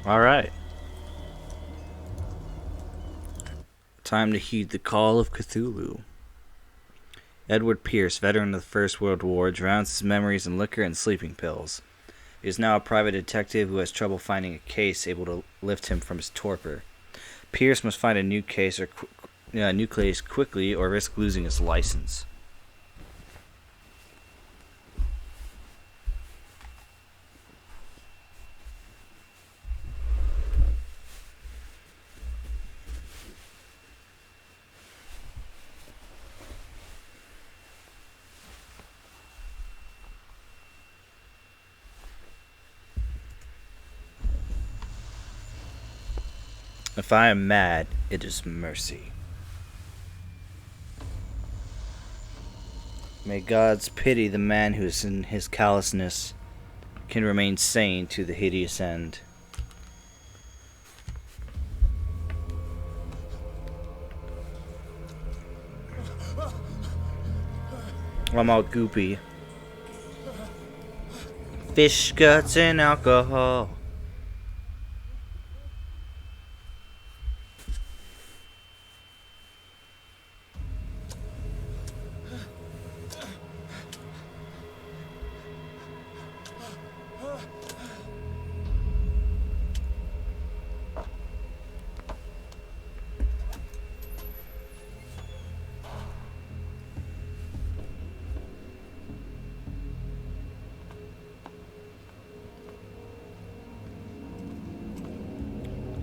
Alright. Time to heed the call of Cthulhu. Edward Pierce, veteran of the First World War, drowns his memories in liquor and sleeping pills. He is now a private detective who has trouble finding a case able to lift him from his torpor. Pierce must find a new case quickly or risk losing his license. If I am mad, it is mercy. May God's pity the man who is in his callousness can remain sane to the hideous end. I'm all goopy. Fish guts and alcohol.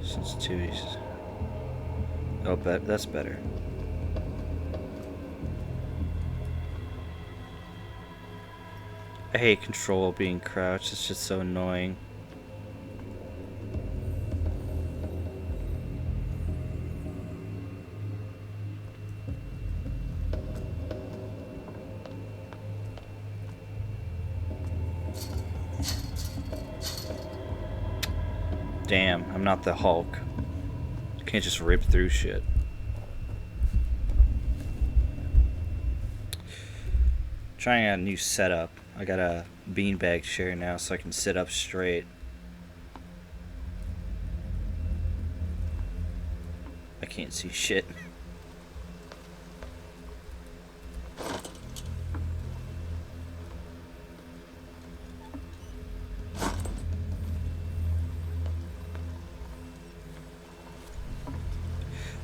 Sensitivities. Oh, that's better. I hate control being crouched. It's just so annoying. Damn, I'm not the Hulk. I can't just rip through shit. Trying out a new setup. I got a beanbag chair now so I can sit up straight. I can't see shit.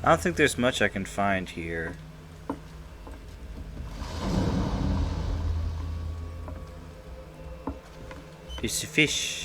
I don't think there's much I can find here. Piece of fish.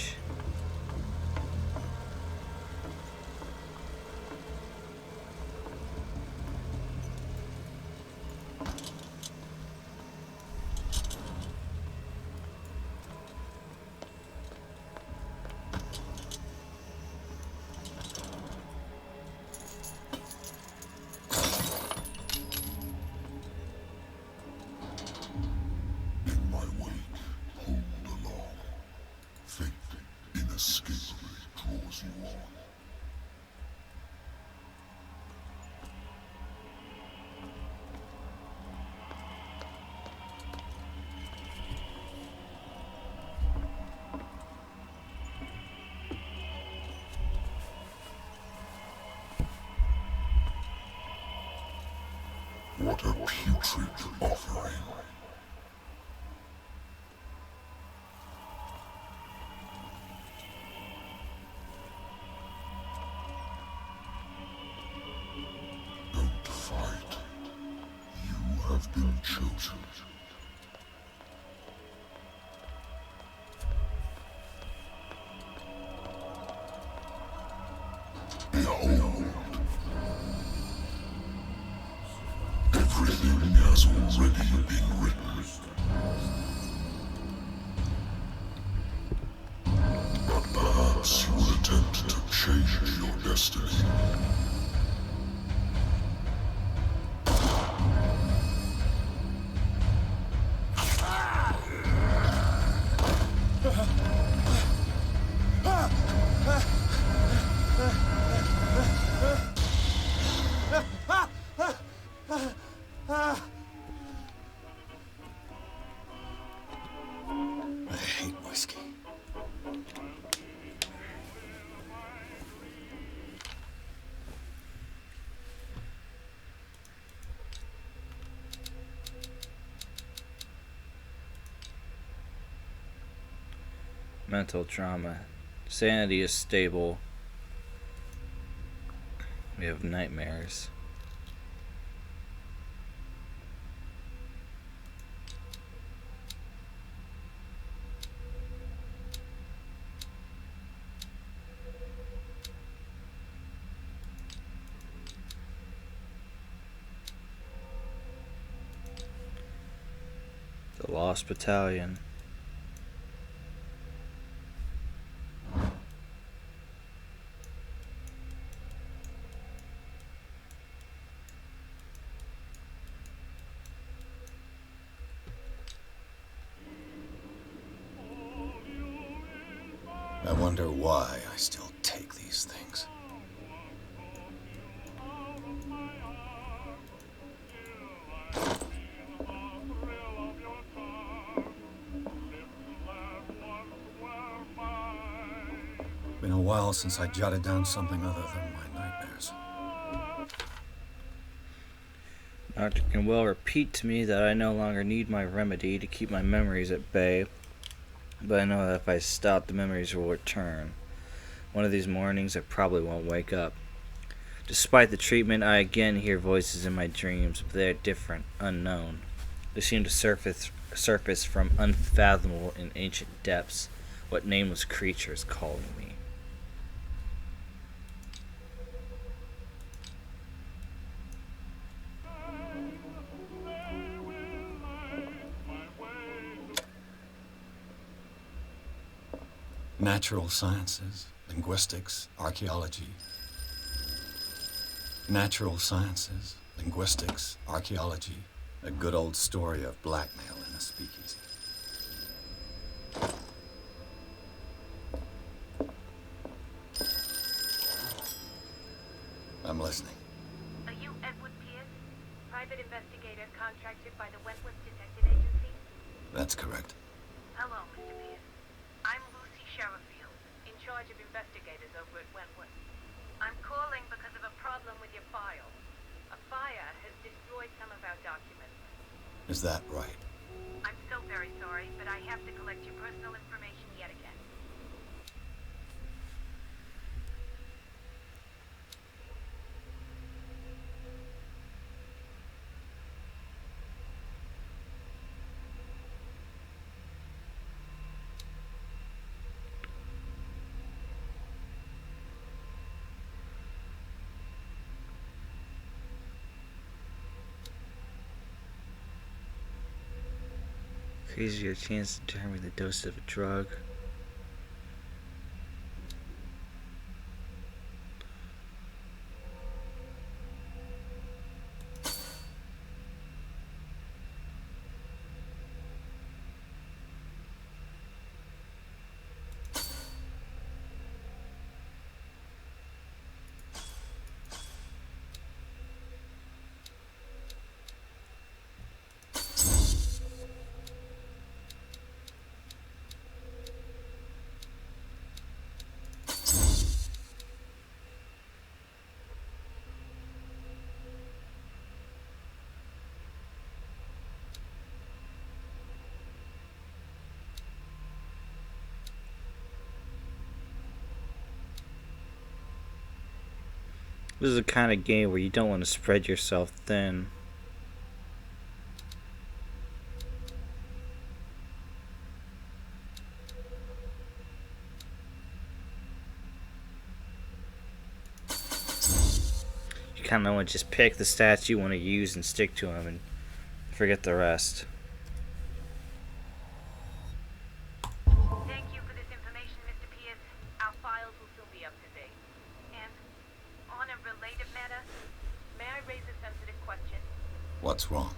What a putrid offering. Don't fight. You have been chosen. Behold. Everything has already been written. But perhaps you will attempt to change your destiny. I hate whiskey. Mental trauma. Sanity is stable. We have nightmares. The Lost Battalion. I wonder why I still take these things. Been a while since I jotted down something other than my nightmares. Doctor can well repeat to me that I no longer need my remedy to keep my memories at bay, but I know that if I stop, the memories will return. One of these mornings, I probably won't wake up. Despite the treatment, I again hear voices in my dreams, but they are different, unknown. They seem to surface from unfathomable and ancient depths. What nameless creature is calling me? Natural sciences, linguistics, archaeology. Natural sciences, linguistics, archaeology. A good old story of blackmail in a speakeasy. I'm listening. Are you Edward Pierce, private investigator contracted by the Wentworth Detective Agency? That's correct. Hello, Mr. Pierce. I'm Lucy Sherifield, in charge of investigators over at Wentworth. I'm calling because of a problem with your file. A fire has destroyed some of our documents. Is that right? I'm so very sorry, but I have to collect your personal information yet again. Increases your chance to determine the dose of a drug. This is the kind of game where you don't want to spread yourself thin. You kind of want to just pick the stats you want to use and stick to them and forget the rest. Thank you for this information, Mr. Pierce. Our files will soon be up to date. And on a related matter, may I raise a sensitive question? What's wrong?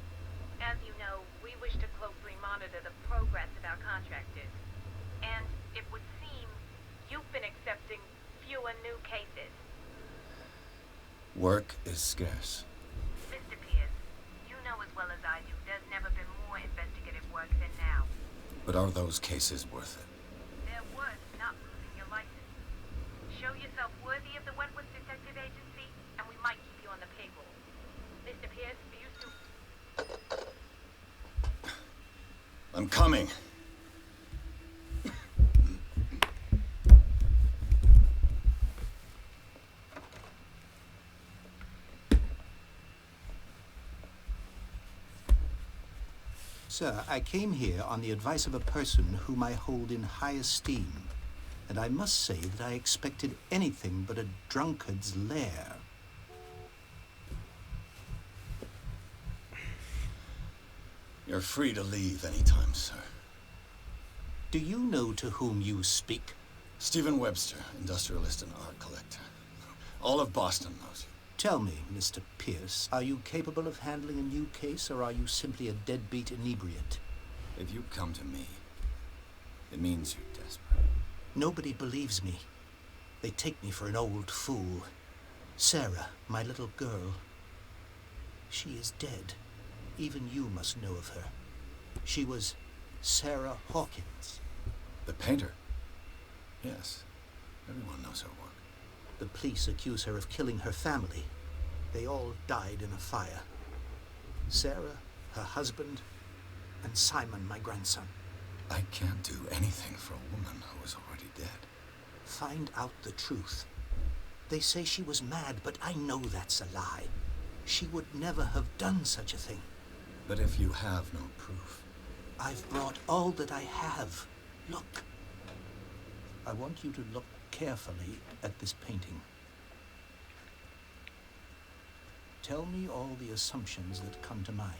As you know, we wish to closely monitor the progress of our contractors. And it would seem you've been accepting fewer new cases. Work is scarce. Mr. Pierce, you know as well as I do there's never been more investigative work than now. But are those cases worth it? They're worth not losing your license. Show yourself worthy of the Wentworth Detective Agency, and we might keep you on the payroll. Mr. Pierce, for you to... I'm coming. Sir, I came here on the advice of a person whom I hold in high esteem, and I must say that I expected anything but a drunkard's lair. You're free to leave anytime, sir. Do you know to whom you speak? Stephen Webster, industrialist and art collector. All of Boston knows you. Tell me, Mr. Pierce, are you capable of handling a new case, or are you simply a deadbeat inebriate? If you come to me, it means you're desperate. Nobody believes me. They take me for an old fool. Sarah, my little girl, she is dead. Even you must know of her. She was Sarah Hawkins. The painter? Yes. Everyone knows her work. The police accuse her of killing her family. They all died in a fire. Sarah, her husband, and Simon, my grandson. I can't do anything for a woman who is already dead. Find out the truth. They say she was mad, but I know that's a lie. She would never have done such a thing. But if you have no proof... I've brought all that I have. Look. I want you to look carefully at this painting. Tell me all the assumptions that come to mind.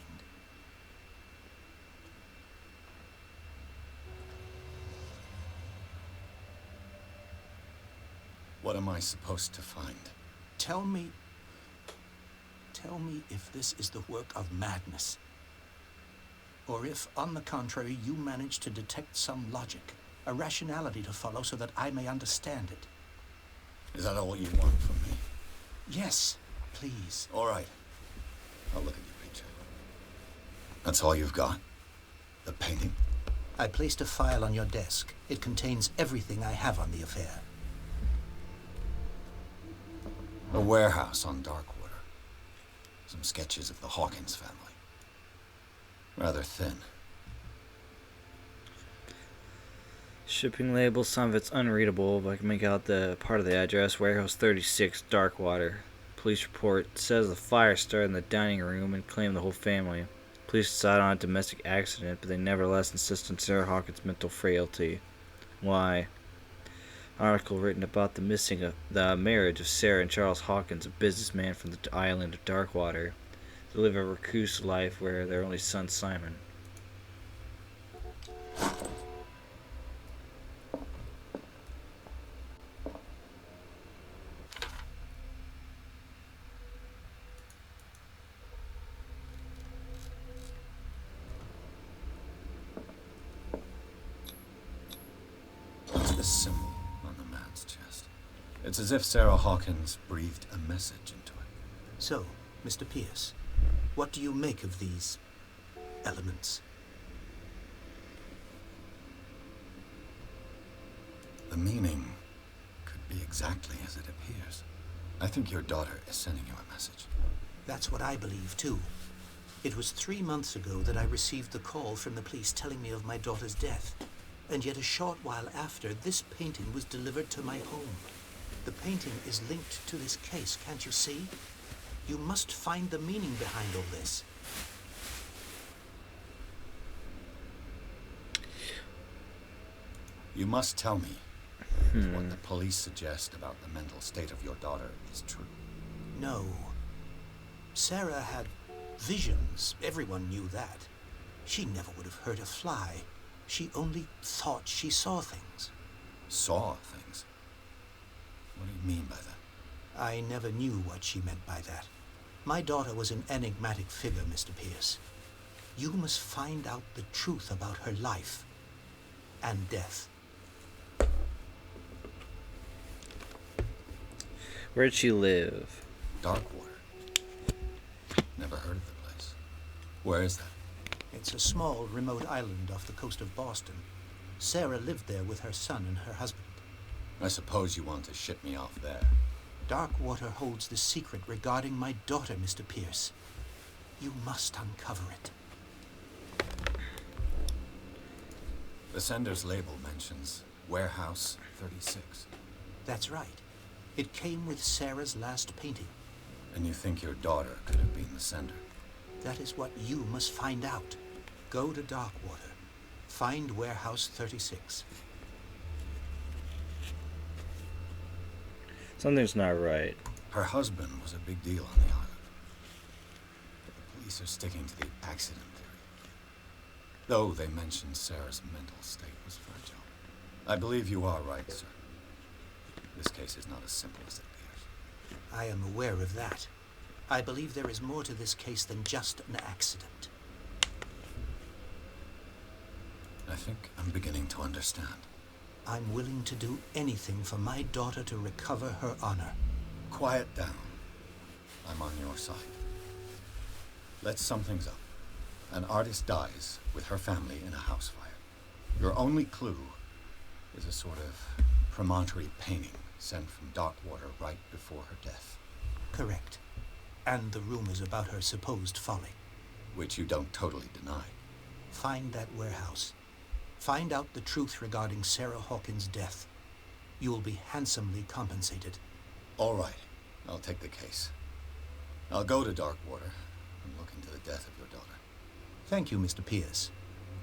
What am I supposed to find? Tell me if this is the work of madness. Or if, on the contrary, you manage to detect some logic, a rationality to follow so that I may understand it. Is that all you want from me? Yes, please. All right. I'll look at your picture. That's all you've got? The painting? I placed a file on your desk. It contains everything I have on the affair. A warehouse on Darkwater. Some sketches of the Hawkins family. Rather thin. Shipping label, some of it's unreadable, but I can make out the part of the address. Warehouse 36, Darkwater. Police report says the fire started in the dining room and claimed the whole family. Police decide on a domestic accident, but they nevertheless insist on Sarah Hawkins' mental frailty. Why? An article written about the marriage of Sarah and Charles Hawkins, a businessman from the island of Darkwater. They live a recluse life where their only son, Simon. What's this symbol on the man's chest? It's as if Sarah Hawkins breathed a message into it. So, Mr. Pierce, what do you make of these elements? The meaning could be exactly as it appears. I think your daughter is sending you a message. That's what I believe, too. It was 3 months ago that I received the call from the police telling me of my daughter's death. And yet a short while after, this painting was delivered to my home. The painting is linked to this case, can't you see? You must find the meaning behind all this. You must tell me if what the police suggest about the mental state of your daughter is true. No. Sarah had visions. Everyone knew that. She never would have hurt a fly. She only thought she saw things. Saw things? What do you mean by that? I never knew what she meant by that. My daughter was an enigmatic figure, Mr. Pierce. You must find out the truth about her life and death. Where'd she live? Darkwater. Never heard of the place. Where is that? It's a small, remote island off the coast of Boston. Sarah lived there with her son and her husband. I suppose you want to ship me off there. Darkwater holds the secret regarding my daughter, Mr. Pierce. You must uncover it. The sender's label mentions Warehouse 36. That's right. It came with Sarah's last painting. And you think your daughter could have been the sender? That is what you must find out. Go to Darkwater. Find Warehouse 36. Something's not right. Her husband was a big deal on the island. The police are sticking to the accident theory. Though they mentioned Sarah's mental state was fragile. I believe you are right, sir. This case is not as simple as it appears. I am aware of that. I believe there is more to this case than just an accident. I think I'm beginning to understand. I'm willing to do anything for my daughter to recover her honor. Quiet down. I'm on your side. Let's sum things up. An artist dies with her family in a house fire. Your only clue is a sort of promontory painting sent from Darkwater right before her death. Correct. And the rumors about her supposed folly. Which you don't totally deny. Find that warehouse. Find out the truth regarding Sarah Hawkins' death. You will be handsomely compensated. All right. I'll take the case. I'll go to Darkwater and look into the death of your daughter. Thank you, Mr. Pierce.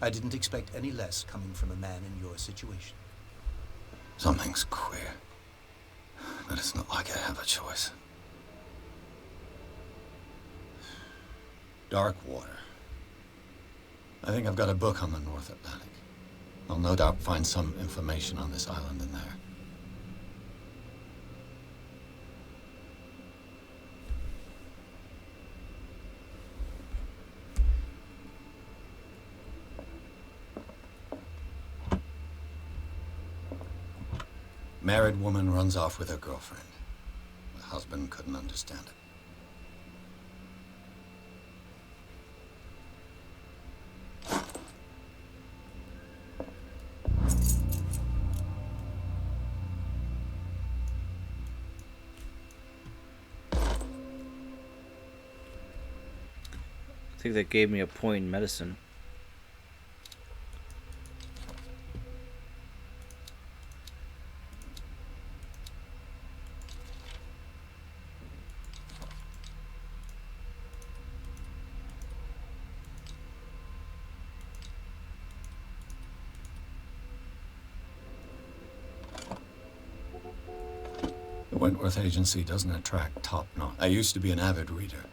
I didn't expect any less coming from a man in your situation. Something's queer. But it's not like I have a choice. Darkwater. I think I've got a book on the North Atlantic. I'll no doubt find some information on this island in there. Married woman runs off with her girlfriend. The husband couldn't understand it. I think that gave me a point in medicine. The Wentworth Agency doesn't attract top-notch. I used to be an avid reader.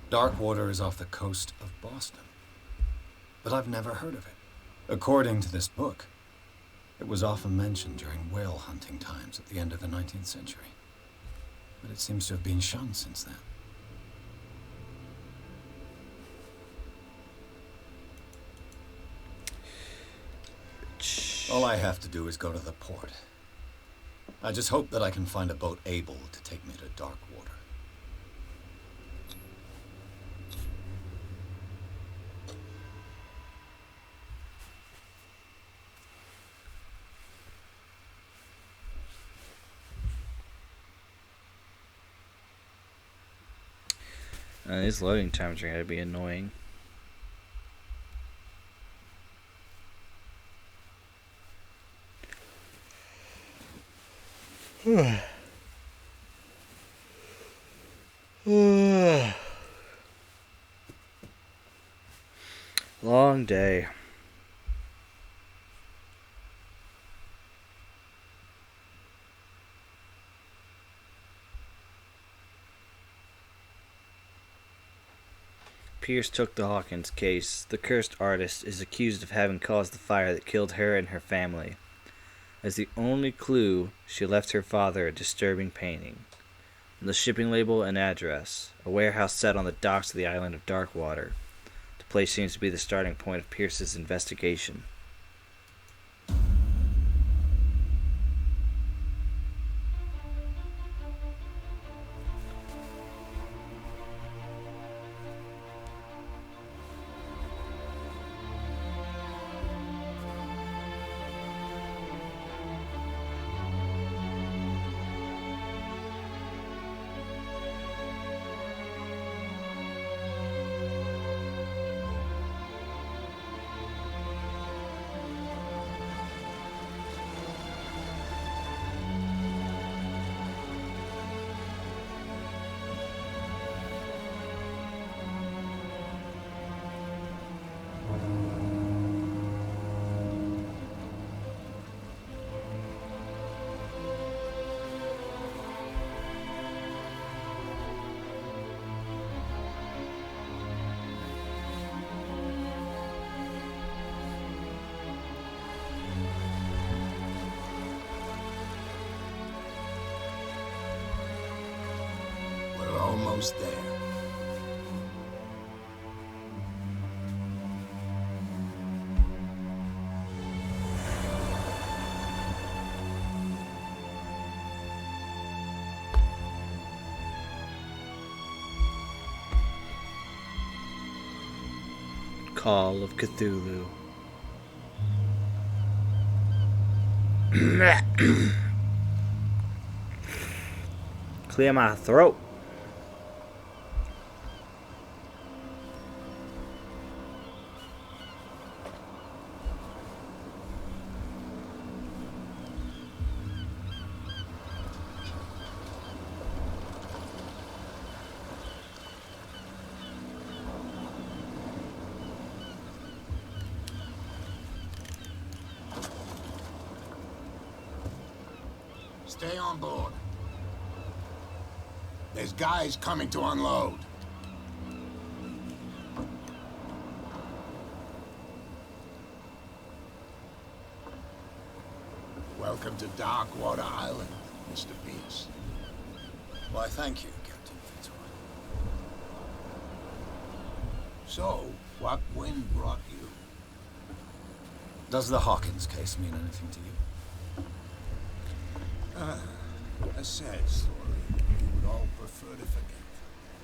Darkwater is off the coast of Boston. But I've never heard of it. According to this book, it was often mentioned during whale hunting times at the end of the 19th century. But it seems to have been shunned since then. All I have to do is go to the port. I just hope that I can find a boat able to take me to Darkwater. These loading times are going to be annoying. Long day. Pierce took the Hawkins case. The cursed artist is accused of having caused the fire that killed her and her family. As the only clue, she left her father a disturbing painting. The shipping label and address, a warehouse set on the docks of the island of Darkwater. The place seems to be the starting point of Pierce's investigation. Who's there? Call of Cthulhu. Clear my throat. Stay on board. There's guys coming to unload. Welcome to Darkwater Island, Mr. Pierce. Why, thank you, Captain Fitzroy. So, what wind brought you? Does the Hawkins case mean anything to you? A sad story we would all prefer to forget.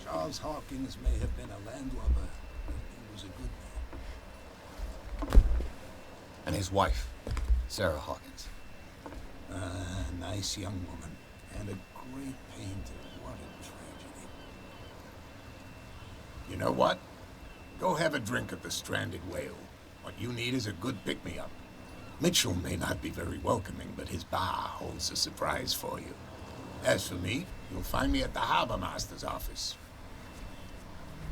Charles Hawkins may have been a landlubber, but he was a good man. And his wife, Sarah Hawkins. A nice young woman, and a great painter. What a tragedy. You know what? Go have a drink at the Stranded Whale. What you need is a good pick-me-up. Mitchell may not be very welcoming, but his bar holds a surprise for you. As for me, you'll find me at the Harbor Master's office.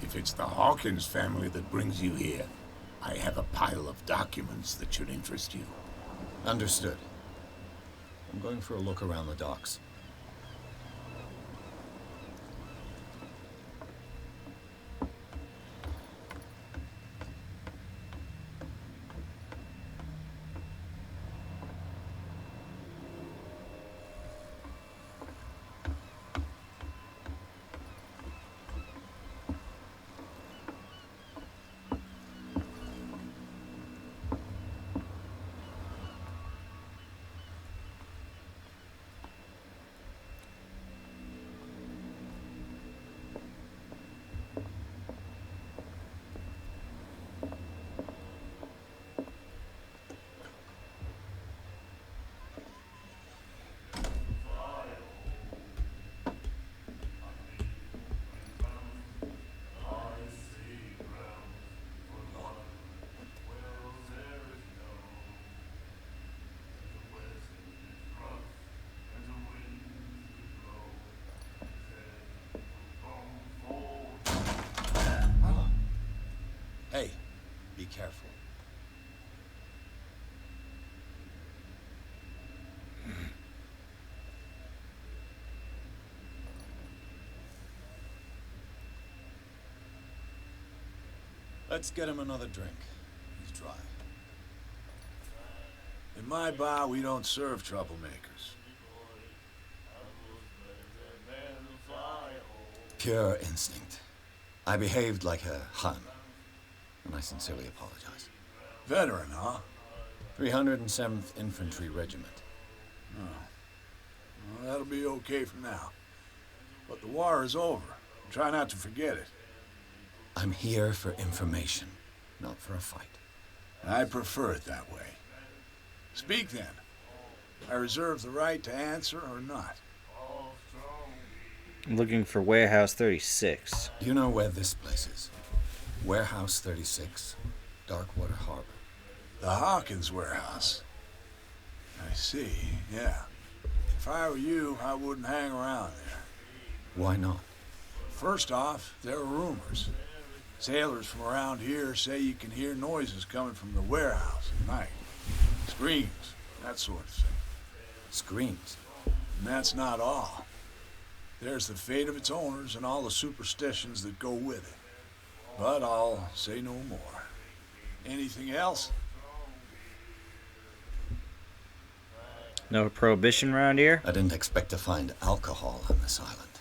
If it's the Hawkins family that brings you here, I have a pile of documents that should interest you. Understood. I'm going for a look around the docks. Hey, be careful. Let's get him another drink. He's dry. In my bar, we don't serve troublemakers. Pure instinct. I behaved like a Hun, and I sincerely apologize. Veteran, huh? 307th Infantry Regiment. Well, that'll be okay for now. But the war is over. Try not to forget it. I'm here for information, not for a fight. I prefer it that way. Speak then. I reserve the right to answer or not. I'm looking for Warehouse 36. Do you know where this place is? Warehouse 36, Darkwater Harbor. The Hawkins warehouse. I see, yeah. If I were you, I wouldn't hang around there. Why not? First off, there are rumors. Sailors from around here say you can hear noises coming from the warehouse at night. Screams, that sort of thing. Screams. And that's not all. There's the fate of its owners and all the superstitions that go with it. But I'll say no more. Anything else? No prohibition around here? I didn't expect to find alcohol on this island.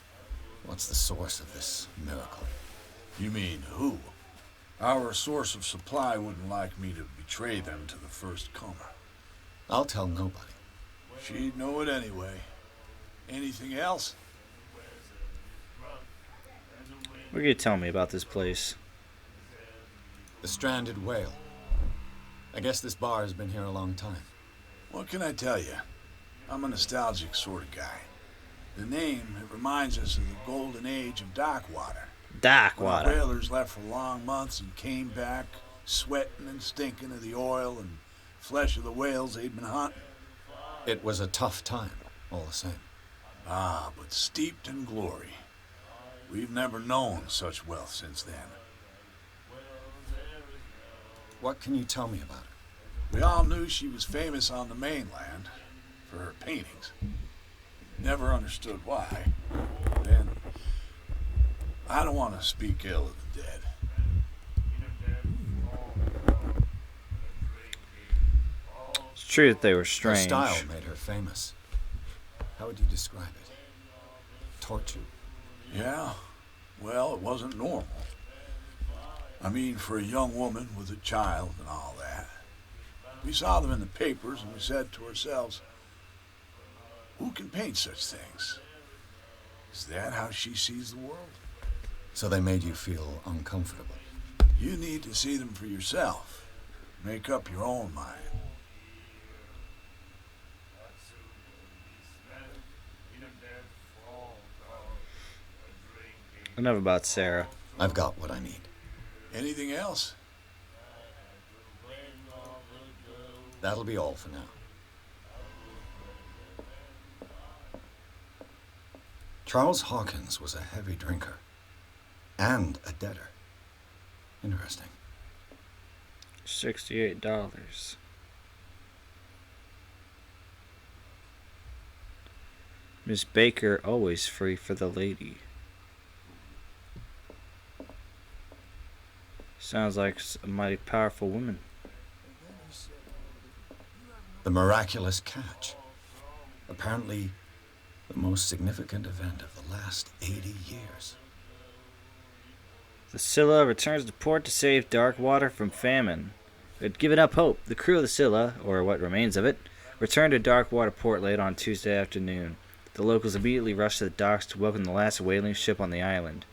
What's the source of this miracle? You mean who? Our source of supply wouldn't like me to betray them to the first comer. I'll tell nobody. She'd know it anyway. Anything else? What can you tell me about this place? The Stranded Whale. I guess this bar has been here a long time. What can I tell you? I'm a nostalgic sort of guy. The name, it reminds us of the golden age of dock water. Dock When water. whalers left for long months and came back, sweating and stinking of the oil and flesh of the whales they'd been hunting. It was a tough time, all the same. Ah, but steeped in glory. We've never known such wealth since then. What can you tell me about her? We all knew she was famous on the mainland for her paintings. Never understood why. And I don't want to speak ill of the dead. It's true that they were Her strange. style made her famous. How would you describe it? Tortured? Yeah, well, it wasn't normal. I mean, for a young woman with a child and all that. We saw them in the papers and we said to ourselves, who can paint such things? Is that how she sees the world? So they made you feel uncomfortable. You need to see them for yourself. Make up your own mind. Enough about Sarah. I've got what I need. Anything else? That'll be all for now. Charles Hawkins was a heavy drinker. And a debtor. Interesting. $68. Miss Baker always free for the lady. Sounds like a mighty powerful woman. The miraculous catch. Apparently, the most significant event of the last 80 years. The Scylla returns to port to save Darkwater from famine. But given up hope, the crew of the Scylla, or what remains of it, returned to Darkwater port late on Tuesday afternoon. The locals immediately rushed to the docks to welcome the last whaling ship on the island.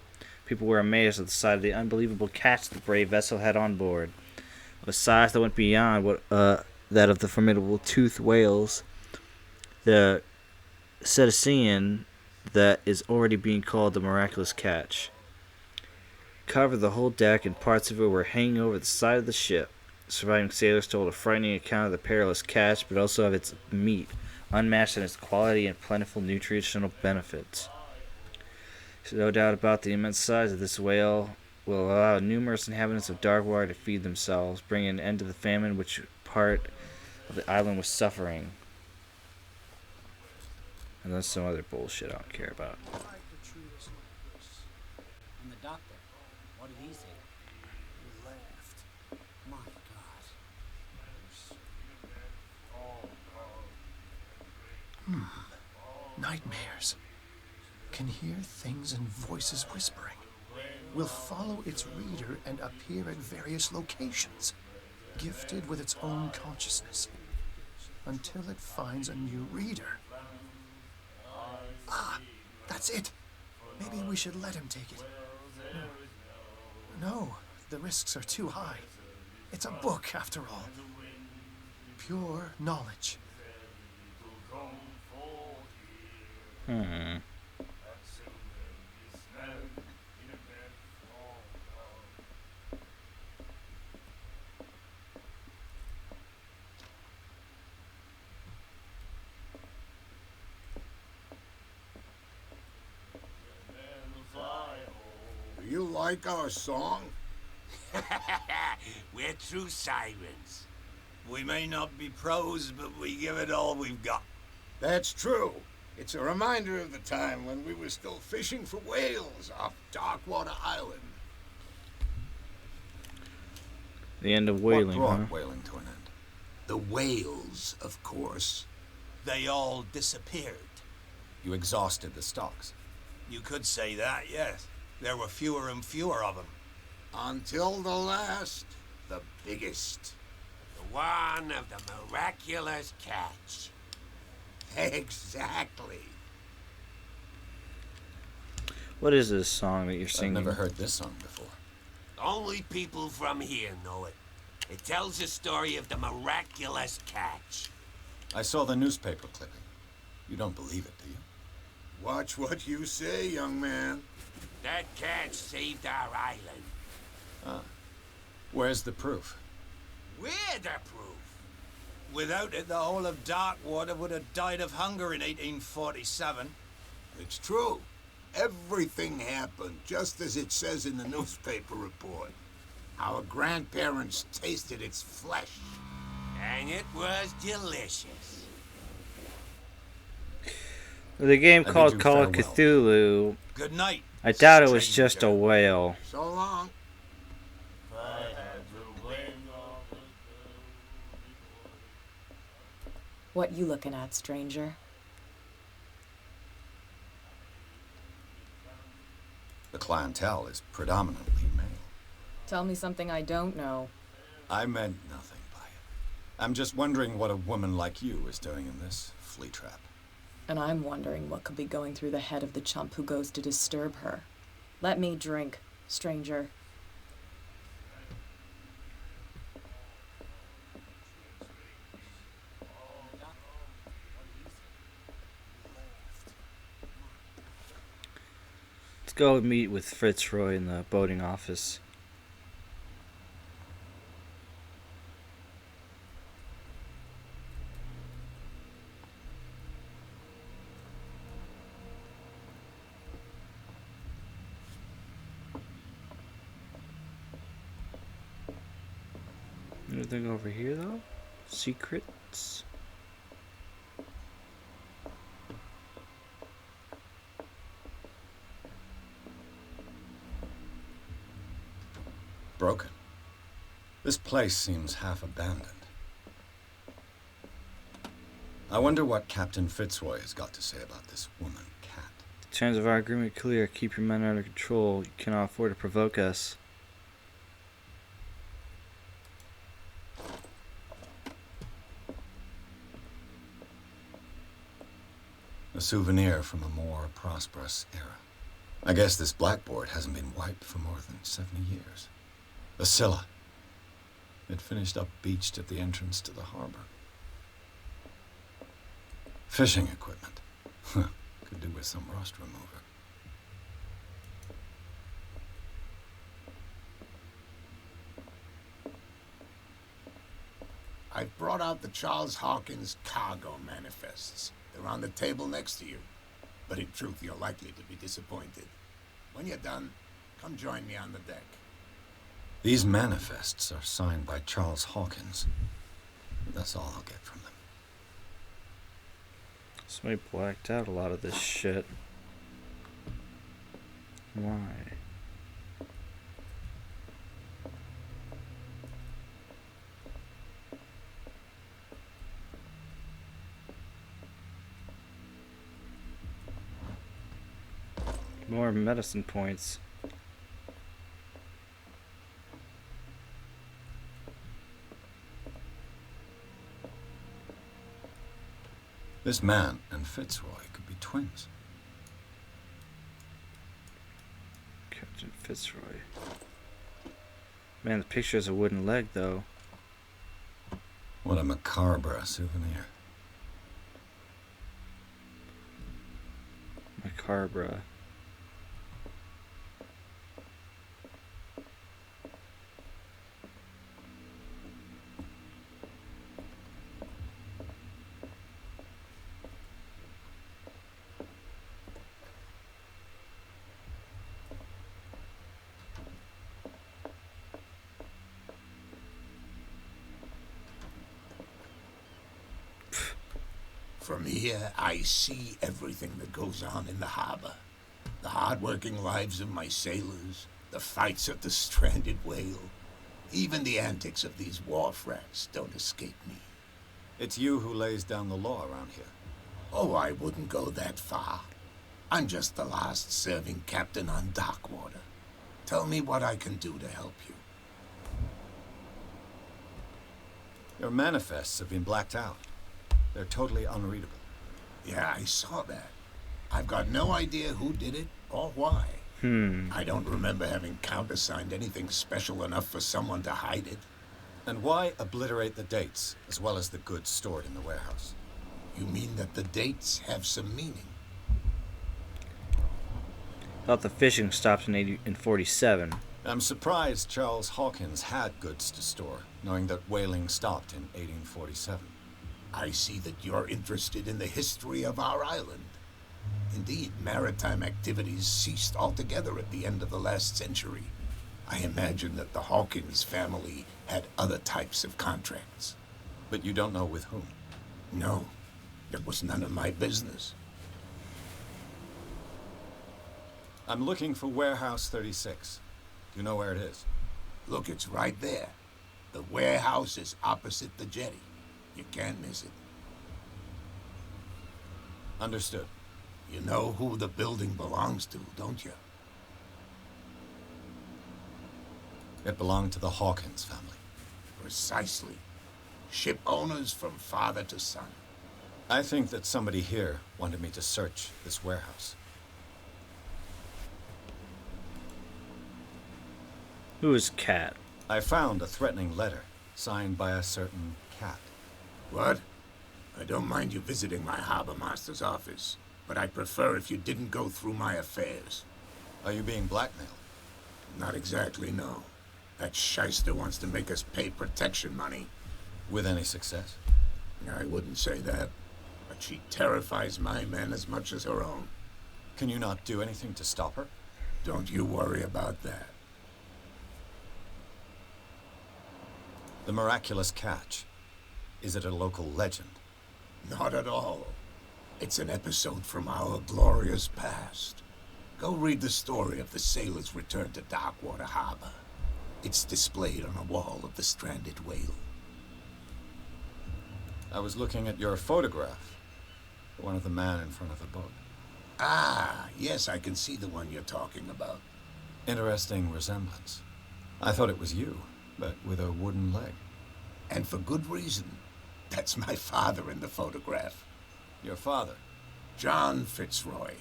People were amazed at the sight of the unbelievable catch the brave vessel had on board, of a size that went beyond what that of the formidable toothed whales. The cetacean that is already being called the miraculous catch covered the whole deck, and parts of it were hanging over the side of the ship. Surviving sailors told a frightening account of the perilous catch, but also of its meat, unmatched in its quality and plentiful nutritional benefits. There's no doubt about the immense size of this whale will allow numerous inhabitants of Darkwater to feed themselves, bringing an end to the famine which part of the island was suffering. And then some other bullshit I don't care about. And the doctor, what did he say? He laughed. My God. Nightmares. Can hear things and voices whispering. Will follow its reader and appear at various locations, gifted with its own consciousness, until it finds a new reader. Ah, that's it. Maybe we should let him take it. No, the risks are too high. It's a book, after all. Pure knowledge. Do you like our song? We're true sirens. We may not be pros, but we give it all we've got. That's true. It's a reminder of the time when we were still fishing for whales off Darkwater Island. The end of What whaling, brought huh? whaling to an end? The whales, of course. They all disappeared. You exhausted the stocks. You could say that, yes. There were fewer and fewer of them. Until the last, the biggest. The one of the miraculous catch. Exactly. What is this song that you're I've singing? never heard this song before. Only people from here know it. It tells the story of the miraculous catch. I saw the newspaper clipping. You don't believe it, do you? Watch what you say, young man. That catch saved our island. Where's the proof? We're the proof. Without it, the whole of Darkwater would have died of hunger in 1847. It's true. Everything happened just as it says in the newspaper report. Our grandparents tasted its flesh. And it was delicious. The game I called bid you Call of farewell. Cthulhu. Good night. I doubt it was stranger. just a whale. So long. What you looking at, stranger? The clientele is predominantly male. Tell me something I don't know. I meant nothing by it. I'm just wondering what a woman like you is doing in this flea trap. And I'm wondering what could be going through the head of the chump who goes to disturb her. Let me drink, stranger. Let's go meet with Fitzroy in the boating office. Anything over here though? Secrets? Broken. This place seems half abandoned. I wonder what Captain Fitzroy has got to say about this woman, Cat. The terms of our agreement are clear. Keep your men under control. You cannot afford to provoke us. A souvenir from a more prosperous era. I guess this blackboard hasn't been wiped for more than 70 years. The Scylla. It finished up beached at the entrance to the harbor. Fishing equipment. Could do with some rust remover. I've brought out the Charles Hawkins cargo manifests. They're on the table next to you. But in truth, you're likely to be disappointed. When you're done, come join me on the deck. These manifests are signed by Charles Hawkins. That's all I'll get from them. Somebody blacked out a lot of this shit. Why? More medicine points. This man and Fitzroy could be twins. Captain Fitzroy. Man, the picture has a wooden leg, though. What a macabre souvenir. Macabre. From here, I see everything that goes on in the harbor. The hard-working lives of my sailors, the fights of the stranded whale. Even the antics of these wharf rats don't escape me. It's you who lays down the law around here. Oh, I wouldn't go that far. I'm just the last serving captain on Darkwater. Tell me what I can do to help you. Your manifests have been blacked out. They're totally unreadable. Yeah, I saw that. I've got no idea who did it or why. I don't remember having countersigned anything special enough for someone to hide it. And why obliterate the dates, as well as the goods stored in the warehouse? You mean that the dates have some meaning? Thought the fishing stopped in 47. I'm surprised Charles Hawkins had goods to store, knowing that whaling stopped in 1847. I see that you're interested in the history of our island. Indeed, maritime activities ceased altogether at the end of the last century. I imagine that the Hawkins family had other types of contracts. But you don't know with whom? No, it was none of my business. I'm looking for Warehouse 36. Do you know where it is? Look, it's right there. The warehouse is opposite the jetty. You can't miss it. Understood. You know who the building belongs to, don't you? It belonged to the Hawkins family. Precisely. Ship owners from father to son. I think that somebody here wanted me to search this warehouse. Who is Cat? I found a threatening letter, signed by a certain Cat. What? I don't mind you visiting my harbor master's office, but I'd prefer if you didn't go through my affairs. Are you being blackmailed? Not exactly, no. That shyster wants to make us pay protection money. With any success? I wouldn't say that, but she terrifies my men as much as her own. Can you not do anything to stop her? Don't you worry about that. The miraculous catch. Is it a local legend? Not at all. It's an episode from our glorious past. Go read the story of the sailor's return to Darkwater Harbor. It's displayed on a wall of the stranded whale. I was looking at your photograph. The one of the man in front of the boat. Ah, yes, I can see the one you're talking about. Interesting resemblance. I thought it was you, but with a wooden leg. And for good reason. That's my father in the photograph. Your father? John Fitzroy,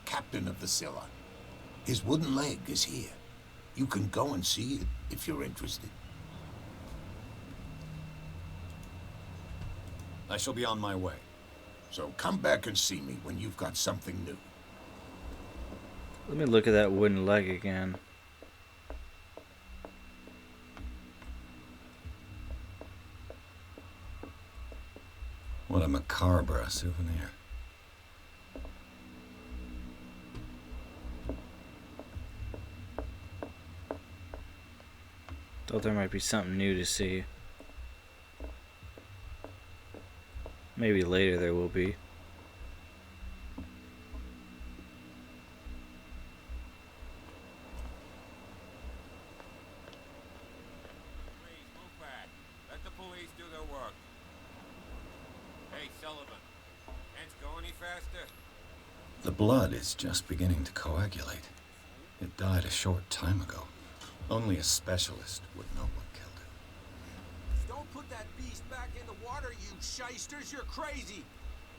captain of the Scylla. His wooden leg is here. You can go and see it if you're interested. I shall be on my way. So come back and see me when you've got something new. Let me look at that wooden leg again. What a macabre souvenir. Thought there might be something new to see. Maybe later there will be. Please, move back. Let the police do their work. Hey, Sullivan. Can't go any faster? The blood is just beginning to coagulate. It died a short time ago. Only a specialist would know what killed it. Don't put that beast back in the water, you shysters. You're crazy.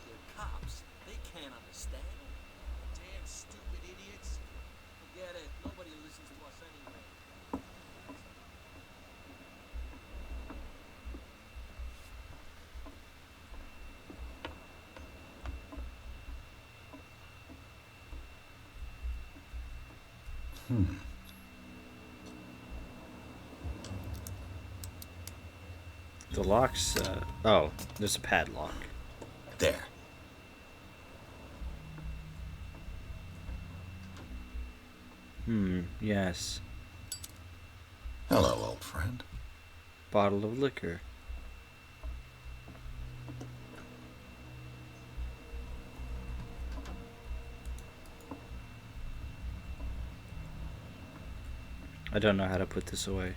They're cops. They can't understand. Damn stupid idiots. Forget it. Nobody listens to us anyway. The lock's, oh, there's a padlock. There. Yes. Hello, old friend. Bottle of liquor. I don't know how to put this away.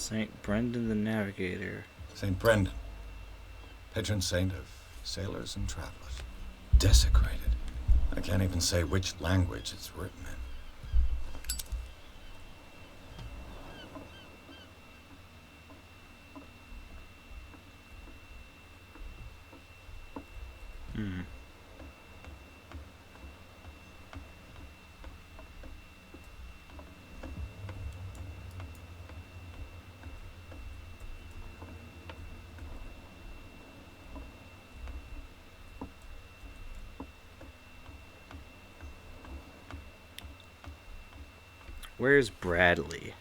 St. Brendan the Navigator. St. Brendan, patron saint of sailors and travelers. Desecrated. I can't even say which language it's written in. Hmm. Where's Bradley?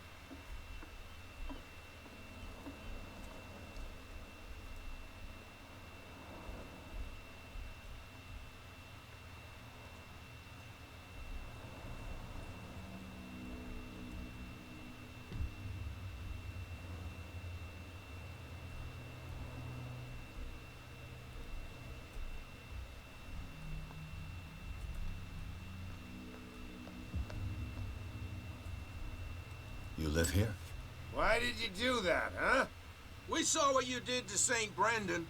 You live here? Why did you do that, huh? We saw what you did to St. Brendan.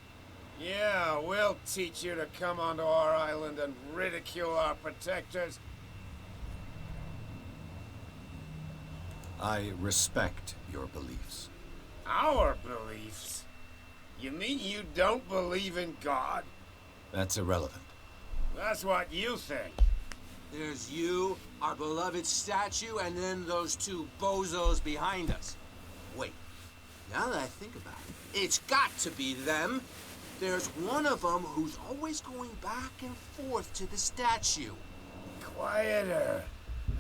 Yeah, we'll teach you to come onto our island and ridicule our protectors. I respect your beliefs. Our beliefs? You mean you don't believe in God? That's irrelevant. That's what you think. There's you, our beloved statue, and then those two bozos behind us. Wait, now that I think about it, it's got to be them. There's one of them who's always going back and forth to the statue. Quieter.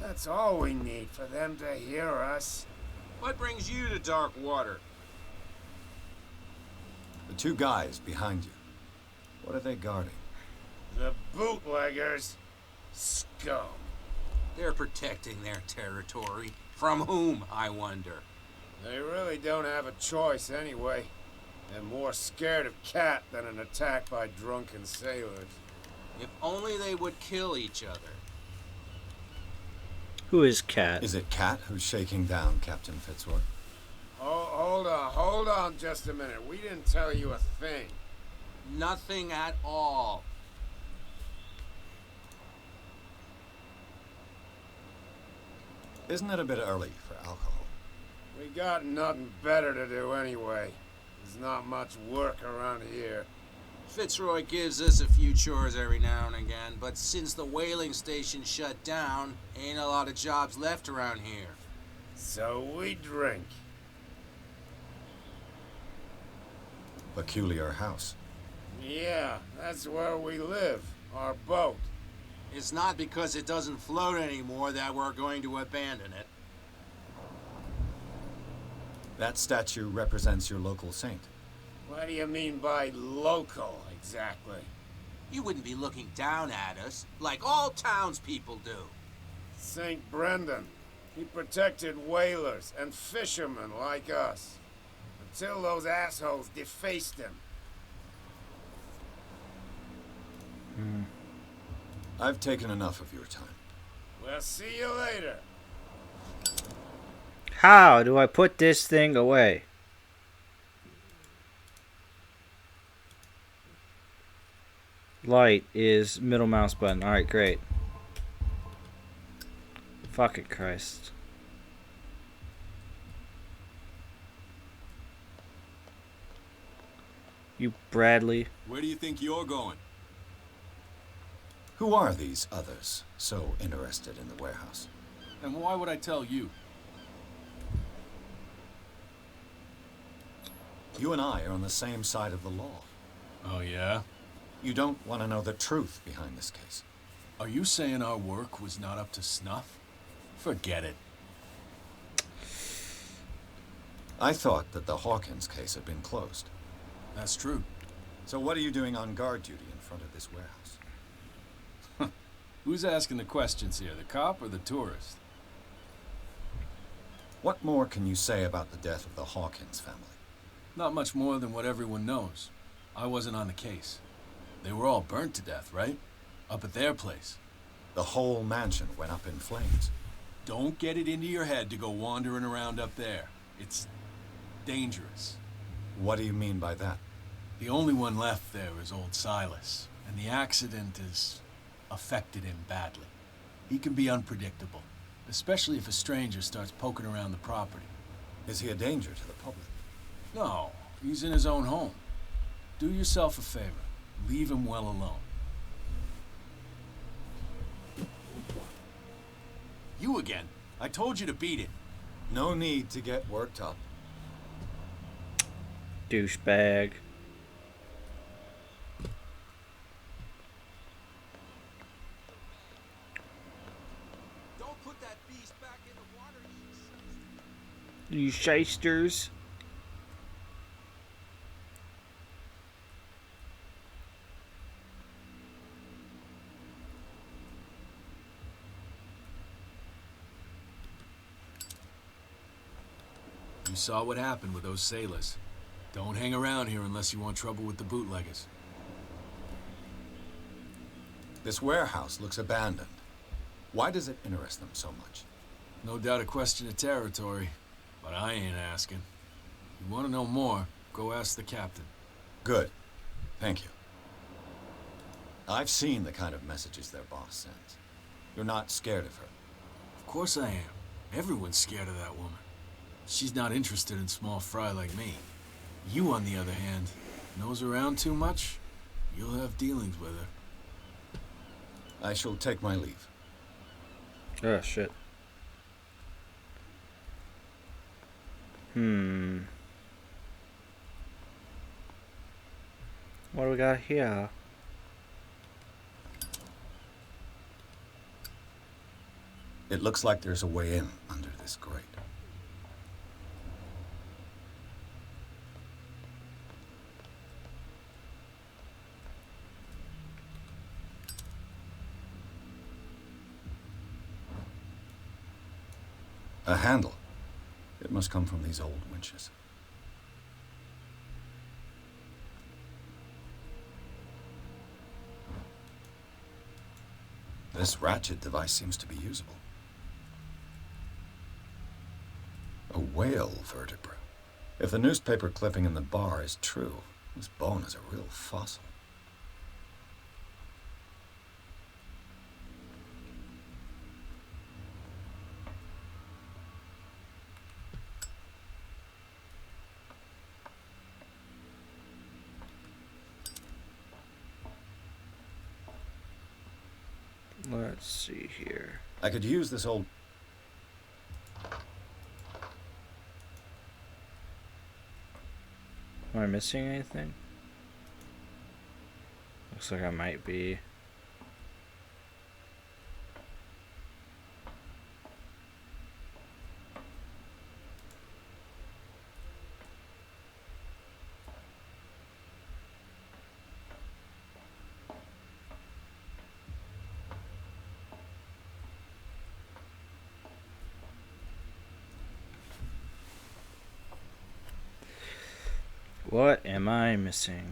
That's all we need for them to hear us. What brings you to Dark Water? The two guys behind you. What are they guarding? The bootleggers. Scum. They're protecting their territory. From whom, I wonder? They really don't have a choice anyway. They're more scared of Cat than an attack by drunken sailors. If only they would kill each other. Who is Cat? Is it Cat who's shaking down Captain Fitzroy? Oh, hold on just a minute. We didn't tell you a thing. Nothing at all. Isn't it a bit early for alcohol? We got nothing better to do anyway. There's not much work around here. Fitzroy gives us a few chores every now and again, but since the whaling station shut down, ain't a lot of jobs left around here. So we drink. Peculiar house. Yeah, that's where we live. Our boat. It's not because it doesn't float anymore that we're going to abandon it. That statue represents your local saint. What do you mean by local, exactly? You wouldn't be looking down at us, like all townspeople do. St. Brendan. He protected whalers and fishermen like us. Until those assholes defaced him. I've taken enough of your time. We'll see you later. How do I put this thing away? Light is middle mouse button. Alright, great. Fucking Christ. You Bradley. Where do you think you're going? Who are these others so interested in the warehouse? And why would I tell you? You and I are on the same side of the law. Oh, yeah? You don't want to know the truth behind this case. Are you saying our work was not up to snuff? Forget it. I thought that the Hawkins case had been closed. That's true. So what are you doing on guard duty in front of this warehouse? Who's asking the questions here, the cop or the tourist? What more can you say about the death of the Hawkins family? Not much more than what everyone knows. I wasn't on the case. They were all burnt to death, right? Up at their place. The whole mansion went up in flames. Don't get it into your head to go wandering around up there. Dangerous. What do you mean by that? The only one left there is old Silas, and the accident has affected him badly. He can be unpredictable, especially if a stranger starts poking around the property. Is he a danger to the public? No, he's in his own home. Do yourself a favor. Leave him well alone. You again. I told you to beat it. No need to get worked up. Douchebag. Don't put that beast back in the water, You shysters. You saw what happened with those sailors. Don't hang around here unless you want trouble with the bootleggers. This warehouse looks abandoned. Why does it interest them so much? No doubt a question of territory, but I ain't asking. You want to know more, go ask the captain. Good. Thank you. I've seen the kind of messages their boss sends. You're not scared of her. Of course I am. Everyone's scared of that woman. She's not interested in small fry like me. You, on the other hand, nose around too much, you'll have dealings with her. I shall take my leave. Oh, shit. What do we got here? It looks like there's a way in under this grate. A handle. It must come from these old winches. This ratchet device seems to be usable. A whale vertebra. If the newspaper clipping in the bar is true, this bone is a real fossil. Let's see here. I could use this old... Am I missing anything? Looks like I might be. What am I missing?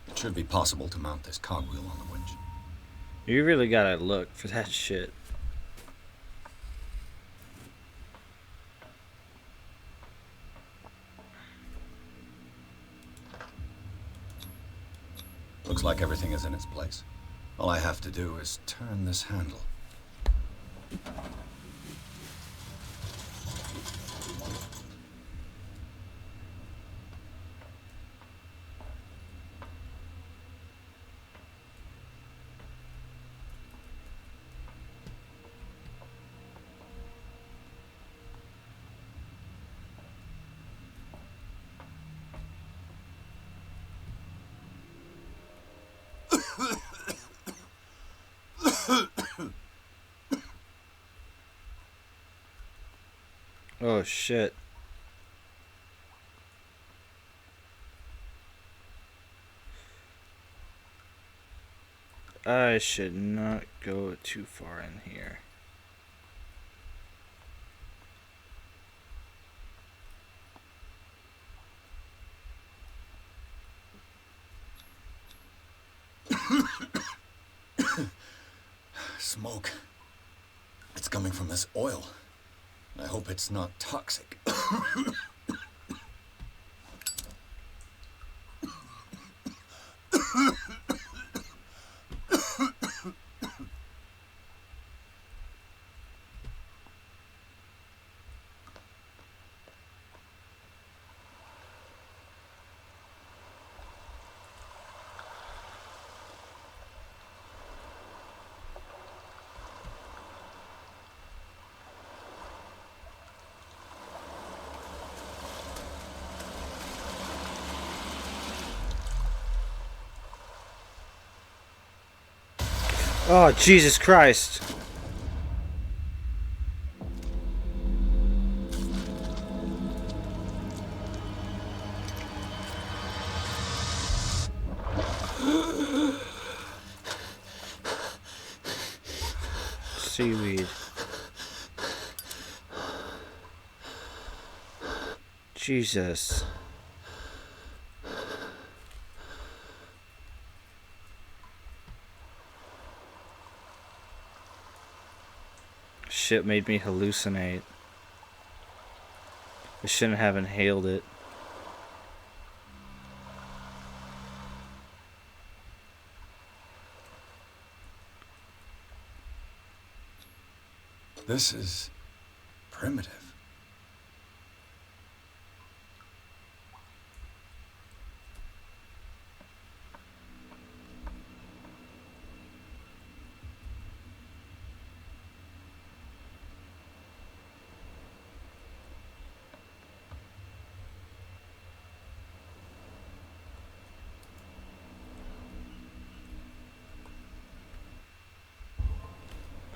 It should be possible to mount this cogwheel on the winch. You really gotta look for that shit. Looks like everything is in its place. All I have to do is turn this handle. Oh shit. I should not go too far in here. Smoke. coming from this oil. I hope it's not toxic. Oh, Jesus Christ. Seaweed. Jesus. Shit made me hallucinate. I shouldn't have inhaled it. This is primitive.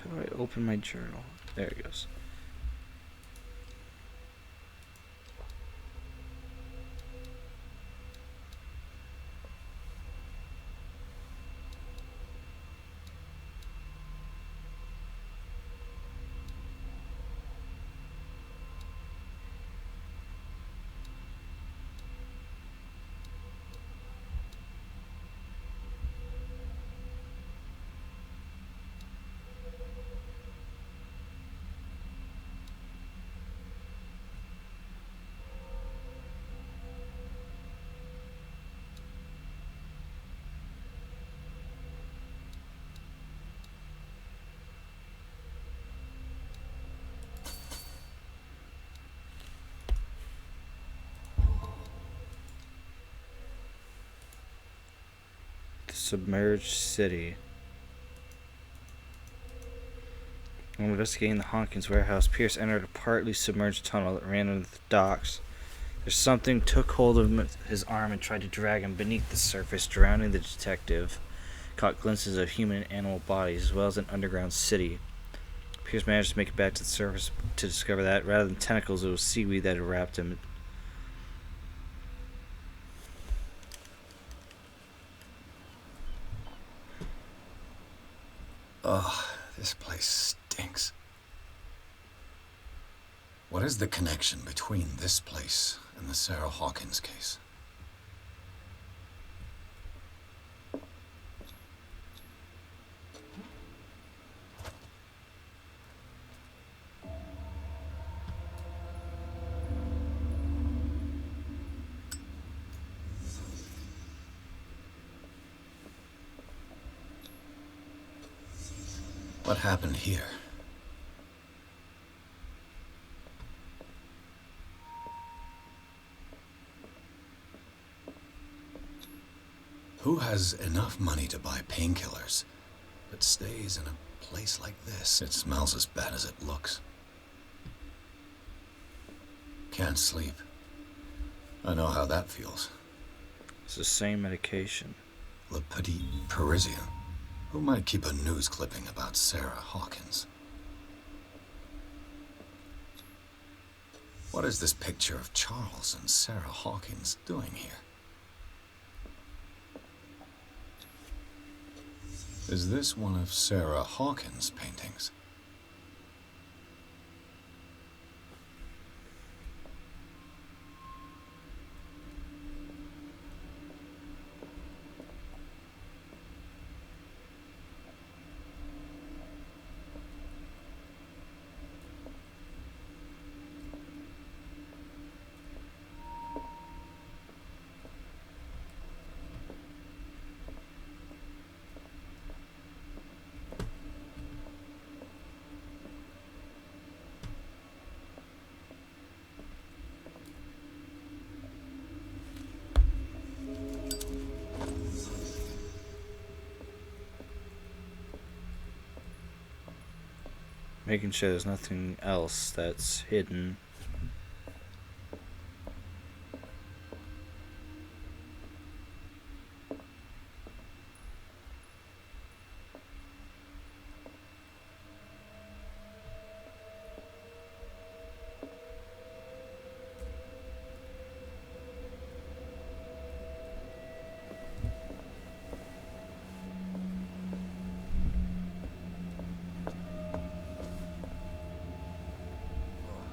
How do I open my journal? There it goes. Submerged city. When investigating the Hawkins warehouse, Pierce entered a partly submerged tunnel that ran under the docks. There's something took hold of his arm and tried to drag him beneath the surface, drowning the detective. Caught glimpses of human and animal bodies, as well as an underground city. Pierce managed to make it back to the surface to discover that, rather than tentacles, it was seaweed that had wrapped him. Ugh, this place stinks. What is the connection between this place and the Sarah Hawkins case? What happened here? Who has enough money to buy painkillers, but stays in a place like this? It smells as bad as it looks. Can't sleep. I know how that feels. It's the same medication. Le Petit Parisien. Who might keep a news clipping about Sarah Hawkins? What is this picture of Charles and Sarah Hawkins doing here? Is this one of Sarah Hawkins' paintings? Making sure there's nothing else that's hidden.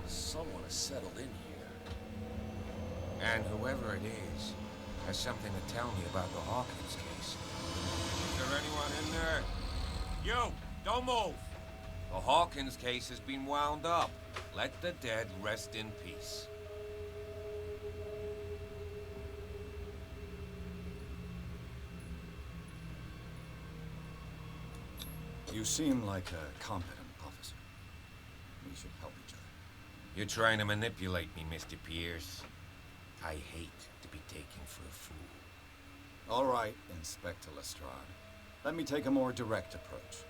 Someone has settled in here. And whoever it is has something to tell me about the Hawkins case. Is there anyone in there? You! Don't move! The Hawkins case has been wound up. Let the dead rest in peace. You seem like a competent officer. We should help each other. You're trying to manipulate me, Mr. Pierce. I hate to be taken for a fool. All right, Inspector Lestrade. Let me take a more direct approach.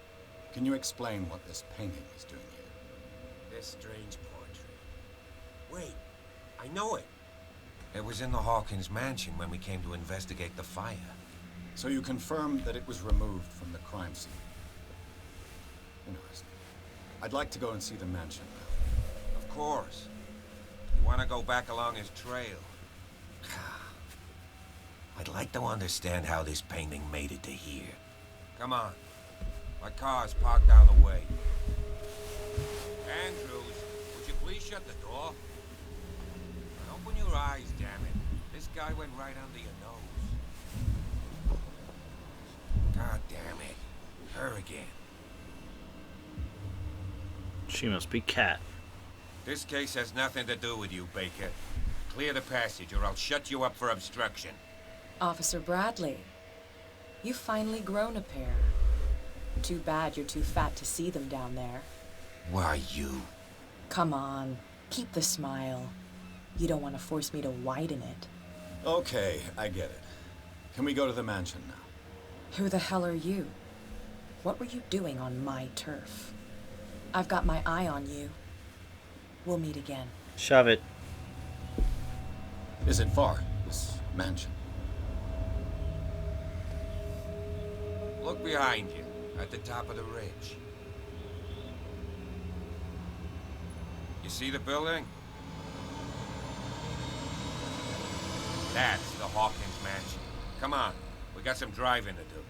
Can you explain what this painting is doing here? This strange portrait. Wait, I know it. It was in the Hawkins mansion when we came to investigate the fire. So you confirm that it was removed from the crime scene? Interesting. I'd like to go and see the mansion now. Of course. You want to go back along his trail? I'd like to understand how this painting made it to here. Come on. My car's parked down the way. Andrews, would you please shut the door? Open your eyes, damn it. This guy went right under your nose. God damn it. Her again. She must be Cat. This case has nothing to do with you, Baker. Clear the passage or I'll shut you up for obstruction. Officer Bradley, you've finally grown a pair. Too bad you're too fat to see them down there. Why, you? Come on, keep the smile. You don't want to force me to widen it. Okay, I get it. Can we go to the mansion now? Who the hell are you? What were you doing on my turf? I've got my eye on you. We'll meet again. Shove it. Is it far, this mansion? Look behind you, at the top of the ridge. You see the building? That's the Hawkins mansion. Come on, we got some driving to do.